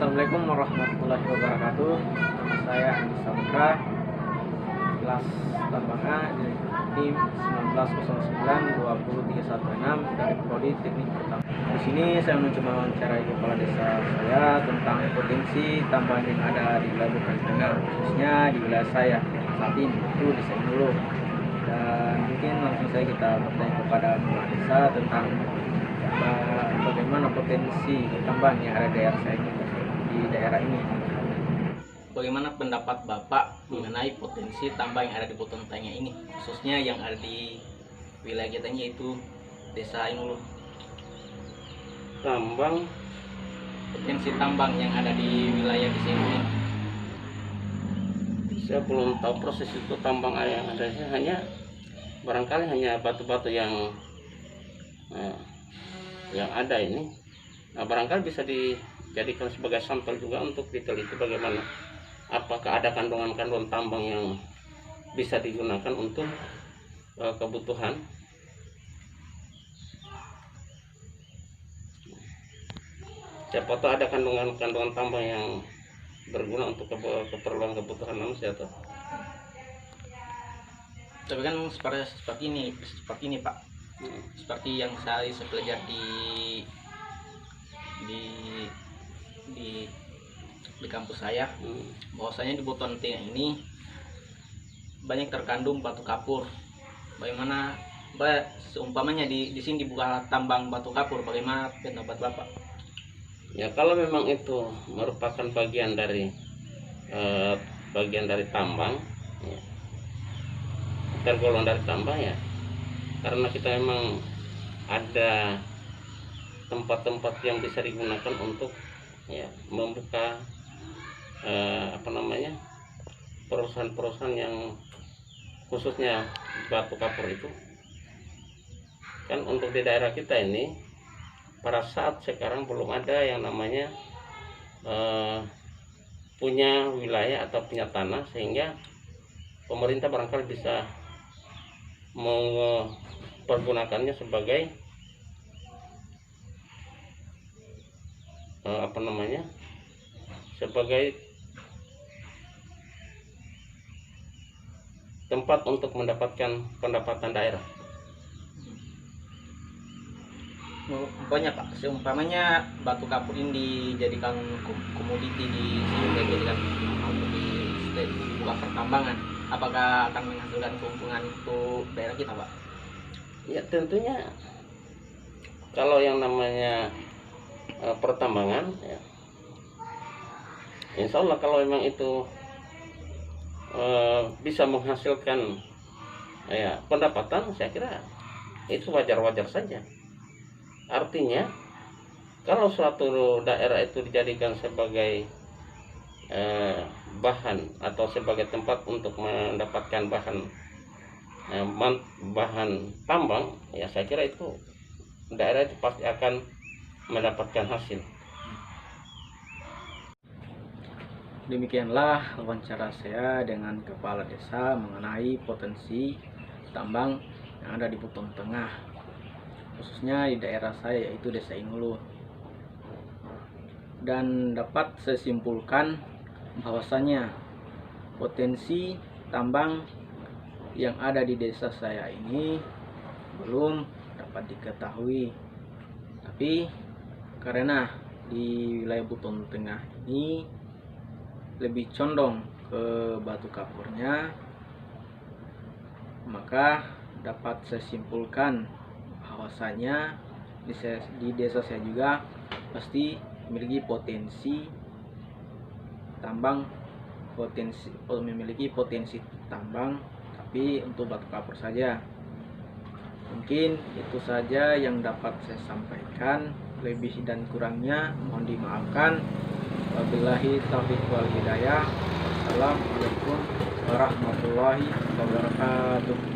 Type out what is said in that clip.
Assalamualaikum warahmatullahi wabarakatuh. Nama saya Andi Samudra, kelas tambang A di 1909-20316 dari Prodi Teknik Pertama. Di sini saya mencoba mewawancarai kepala desa saya tentang potensi tambang yang ada di wilayah Bukit Tengah, khususnya di wilayah saya saat ini, itu Desa Inulu. Dan mungkin langsung saya kita bertanya kepada kepala desa tentang bagaimana potensi tambang yang ada di daerah saya ini, di daerah ini. Bagaimana pendapat Bapak mengenai potensi tambang yang ada di Buton Tengah ini, khususnya yang ada di wilayah kita ini, yaitu Desa Inulu? Potensi tambang yang ada di wilayah Desa Inulu. saya belum tahu proses itu tambang yang ada di sini, barangkali hanya batu-batu yang ada ini. Nah, barangkali bisa dijadikan sebagai sampel juga untuk diteliti bagaimana, apakah ada kandungan-kandungan tambang yang bisa digunakan untuk kebutuhan. Siapa tahu ada kandungan-kandungan tambang yang berguna untuk keperluan kebutuhan manusia tuh. Tapi kan seperti ini Pak. Seperti yang saya pelajari di kampus saya, bahwasanya di Buton Tengah ini banyak terkandung batu kapur. Bagaimana seumpamanya di sini dibuka tambang batu kapur, bagaimana pendapat Bapak? Ya, kalau memang itu merupakan bagian dari tambang, ya, tergolong dari tambang, ya, karena kita memang ada tempat-tempat yang bisa digunakan untuk membuka perusahaan-perusahaan yang khususnya batu kapur itu kan. Untuk di daerah kita ini pada saat sekarang belum ada yang namanya punya wilayah atau punya tanah, sehingga pemerintah barangkali bisa mempergunakannya sebagai sebagai tempat untuk mendapatkan pendapatan daerah. Banyak Pak, seumpamanya batu kapur ini dijadikan komoditi di sini, dijadikan untuk dibuka pertambangan, apakah akan menghasilkan keuntungan untuk daerah kita Pak? Ya, tentunya kalau yang namanya pertambangan, ya, insya Allah kalau memang itu bisa menghasilkan pendapatan, saya kira itu wajar-wajar saja. Artinya kalau suatu daerah itu dijadikan sebagai bahan atau sebagai tempat untuk mendapatkan bahan tambang, ya saya kira itu daerah itu pasti akan mendapatkan hasil. Demikianlah wawancara saya dengan kepala desa mengenai potensi tambang yang ada di Buton Tengah, khususnya di daerah saya, yaitu Desa Inulu. Dan dapat saya simpulkan bahwasanya potensi tambang yang ada di desa saya ini belum dapat diketahui. Tapi karena di wilayah Buton Tengah ini lebih condong ke batu kapurnya, maka dapat saya simpulkan bahwasanya di desa saya juga pasti memiliki potensi tambang, tapi untuk batu kapur saja. Mungkin itu saja yang dapat saya sampaikan. Lebih dan kurangnya mohon dimaafkan. Wabillahi taufiq wal hidayah. Wassalamualaikum warahmatullahi wabarakatuh.